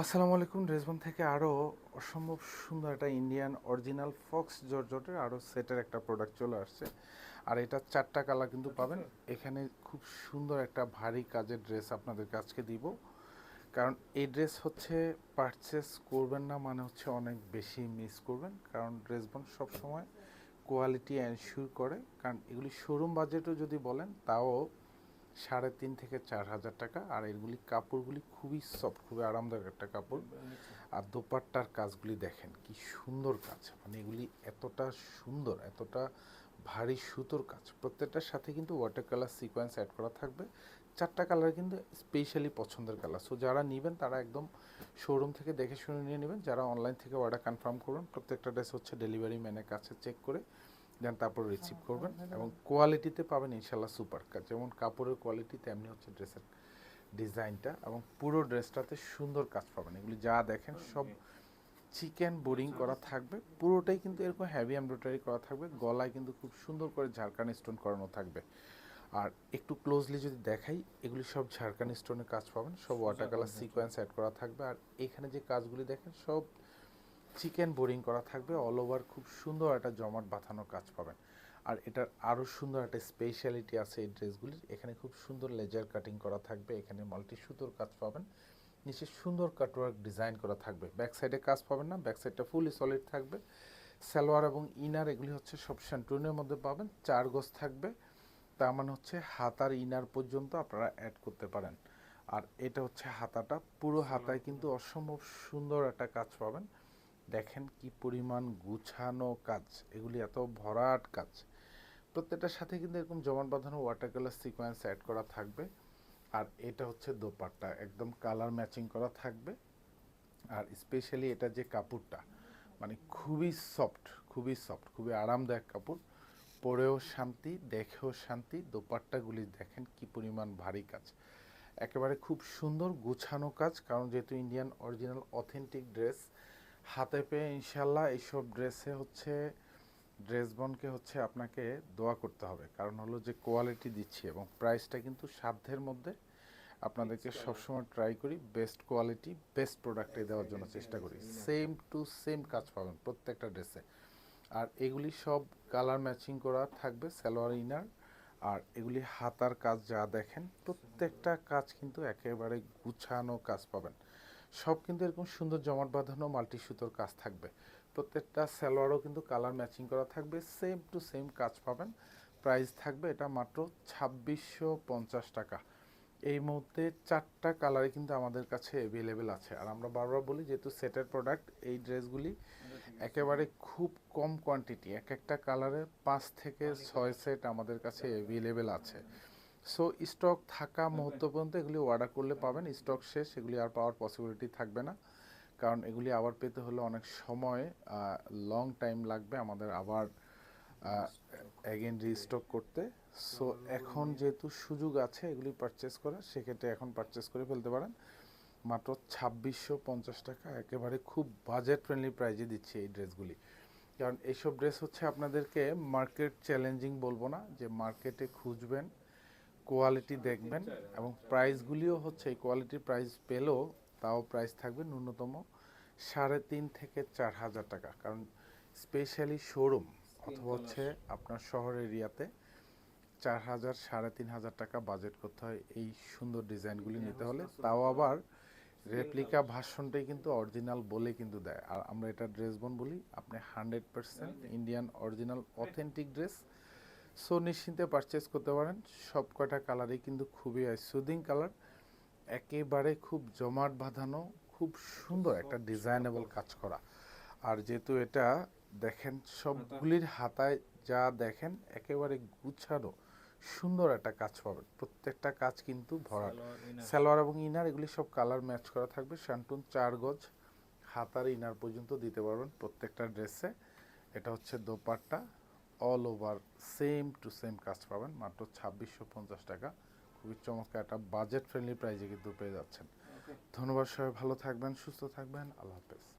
আসসালামু আলাইকুম। ড্রেসবন থেকে আরও অসম্ভব সুন্দর একটা ইন্ডিয়ান অরিজিনাল ফক্স জর্জটের আরও সেটের একটা প্রোডাক্ট চলে আসছে। আর এটা 4টা কালার কিন্তু পাবেন। এখানে খুব সুন্দর একটা ভারী কাজের ড্রেস আপনাদেরকে আজকে দিব। কারণ এই ড্রেস হচ্ছে পারচেস করবেন না মানে হচ্ছে অনেক বেশি মিস করবেন। কারণ ড্রেসবন সবসময় কোয়ালিটি এনশিওর করে। কারণ এগুলি শোরুম বাজেটও যদি বলেন তাও 3.5 থেকে 4 হাজার টাকা। আর এগুলি কাপড়গুলি খুবই সফট, খুবই আরামদায়ক একটা কাপড়। আর দোপাট্টার কাজগুলি দেখেন কি সুন্দর কাজ, মানে এগুলি এতটা সুন্দর, এতটা ভারী সুতোর কাজ। প্রত্যেকটার সাথে কিন্তু ওয়াটার কালার সিকোয়েন্স অ্যাড করা থাকবে। 4টা কালার কিন্তু স্পেশালি পছন্দের কালার। সো যারা নেবেন তারা একদম শোরুম থেকে দেখে শুনে নিয়ে নেবেন। যারা অনলাইন থেকে অর্ডার কনফার্ম করবেন, প্রত্যেকটা ড্রেস হচ্ছে ডেলিভারি ম্যানের কাছে চেক করে দেন তারপর রিসিভ করবেন। এবং কোয়ালিটিতে পাবেন ইনশাল্লাহ সুপার কাজ। যেমন কাপড়ের কোয়ালিটি তেমনি হচ্ছে ড্রেসের ডিজাইনটা, এবং পুরো ড্রেসটাতে সুন্দর কাজ পাবেন। এগুলি যা দেখেন সব চিকেন বোরিং করা থাকবে, পুরোটাই কিন্তু এরকম হ্যাভি এমব্রয়ডারি করা থাকবে। গলায় কিন্তু খুব সুন্দর করে ঝাড়খান স্টোন করানো থাকবে। আর একটু ক্লোজলি যদি দেখাই, এগুলি সব ঝাড়খান স্টোনের কাজ পাবেন, সব ওয়াটার কালার সিকোয়েন্স অ্যাড করা থাকবে। আর এখানে যে কাজগুলি দেখেন সব চিকেন বোরিং করা থাকবে। অল ওভার খুব সুন্দর একটা জমাট বাঁধানো কাজ পাবেন। আর এটার আরও সুন্দর একটা স্পেশালিটি আছে এই ড্রেসগুলির। এখানে খুব সুন্দর লেজার কাটিং করা থাকবে, এখানে মাল্টি সুতোর কাজ পাবেন, নিচে সুন্দর কাটওয়ার্ক ডিজাইন করা থাকবে। ব্যাক সাইডে কাজ পাবেন না, ব্যাক সাইডটা ফুলি সলিড থাকবে। সালোয়ার এবং ইনার এগুলি হচ্ছে সব শ্যান্টুনের মধ্যে পাবেন। 4 গজ থাকবে, তার মানে হচ্ছে হাতার ইনার পর্যন্ত আপনারা অ্যাড করতে পারেন। আর এটা হচ্ছে হাতাটা, পুরো হাতায় কিন্তু অসম্ভব সুন্দর একটা কাজ পাবেন। দেখেন কি পরিমাণ গুছানো কাজ, এগুলি এত ভরাট কাজ। প্রত্যেকটার সাথে কিন্তু এরকম জমাট বাঁধানো ওয়াটার কালার সিকোয়েন্স অ্যাড করা থাকবে। আর এটা হচ্ছে দোপাট্টা, একদম কালার ম্যাচিং করা থাকবে। আর স্পেশালি এটা যে কাপড়টা, মানে খুবই সফট, খুবই সফট, খুবই আরামদায়ক কাপড়। পরেও শান্তি, দেখেও শান্তি। দোপাট্টাগুলি দেখেন কি পরিমাণ ভারী কাজ, একেবারে খুব সুন্দর গুছানো কাজ। কারণ যেহেতু ইন্ডিয়ান অরিজিনাল অথেন্টিক ড্রেস হাতে পেয়ে ইনশাল্লাহ এইসব ড্রেসে হচ্ছে ড্রেসবনকে হচ্ছে আপনাকে দোয়া করতে হবে। কারণ হলো যে কোয়ালিটি দিচ্ছি এবং প্রাইসটা কিন্তু সাধ্যের মধ্যে। আপনাদেরকে সবসময় ট্রাই করি বেস্ট কোয়ালিটি বেস্ট প্রোডাক্টে দেওয়ার জন্য চেষ্টা করি। সেম টু সেম কাজ পাবেন প্রত্যেকটা ড্রেসে। আর এগুলি সব কালার ম্যাচিং করা থাকবে, সালোয়ার ইনার। আর এগুলি হাতার কাজ যা দেখেন প্রত্যেকটা কাজ কিন্তু একেবারে গুছানো কাজ পাবেন। সব কিন্তু এরকম সুন্দর জমাট বাঁধানো মাল্টি সুতোর কাজ থাকবে। প্রত্যেকটা সালোয়ারও কিন্তু কালার ম্যাচিং করা থাকবে, সেম টু সেম কাজ পাবেন। প্রাইস থাকবে এটা মাত্র 2650 টাকা। এই মুহূর্তে 4টা কালারে কিন্তু আমাদের কাছে অ্যাভেলেবেল আছে। আর আমরা বারবার বলি যেহেতু সেটের প্রোডাক্ট, এই ড্রেসগুলি একেবারে খুব কম কোয়ান্টিটি, এক একটা কালারে 5 থেকে 6 সেট আমাদের কাছে অ্যাভেলেবেল আছে। সো স্টক থাকা মুহূর্ত পর্যন্ত এগুলি অর্ডার করলে পাবেন। স্টক শেষ এগুলি আর পাওয়ার পসিবিলিটি থাকবে না। কারণ এগুলি আবার পেতে হলে অনেক সময় লং টাইম লাগবে আমাদের আবার অ্যাগেন রিস্টক করতে। সো এখন যেহেতু সুযোগ আছে এগুলি পারচেস করার, সেক্ষেত্রে এখন পারচেস করে ফেলতে পারেন। মাত্র 2650 টাকা, একেবারে খুব বাজেট ফ্রেন্ডলি প্রাইজে দিচ্ছি এই ড্রেসগুলি। কারণ এইসব ড্রেস হচ্ছে আপনাদেরকে মার্কেট চ্যালেঞ্জিং বলবো না, যে মার্কেটে খুঁজবেন, কোয়ালিটি দেখবেন, এবং প্রাইসগুলিও হচ্ছে এই কোয়ালিটির প্রাইস পেলেও তাও প্রাইস থাকবে ন্যূনতম 3.5 থেকে 4 হাজার টাকা। কারণ স্পেশালি শোরুম অথবা হচ্ছে আপনার শহর এরিয়াতে 4 হাজার 3.5 হাজার টাকা বাজেট করতে হয় এই সুন্দর ডিজাইনগুলি নিতে হলে। তাও আবার রেপ্লিকা ভার্সনটাই কিন্তু অরিজিনাল বলে কিন্তু দেয়। আর আমরা এটা ড্রেসবন বলি, আপনি 100% Indian original authentic dress. So নিশ্চিন্তে পারচেস করতে পারেন। সব কয়টা কালারই কিন্তু খুবই সুদিং কালার, একেবারে খুব জমাট বাঁধানো, খুব সুন্দর একটা ডিজাইনেবল কাজ করা। আর যেহেতু এটা দেখেন সবগুলির হাতায় যা দেখেন একেবারে গুছানো সুন্দর একটা কাজ পাবেন। প্রত্যেকটা কাজ কিন্তু ভরাট। সালোয়ার এবং ইনার এগুলি সব কালার ম্যাচ করা থাকবে। শান্টুন 4 গজ হাতার ইনার পর্যন্ত দিতে পারবেন প্রত্যেকটা ড্রেসে। এটা হচ্ছে dupatta, all over same to same কাজ পাবেন মাত্র 2650 টাকা। খুবই চমৎকার একটা বাজেট ফ্রেন্ডলি প্রাইজে কিন্তু পেয়ে যাচ্ছেন। ধন্যবাদ, সবাই ভালো থাকবেন, সুস্থ থাকবেন, আল্লাহ হাফেজ।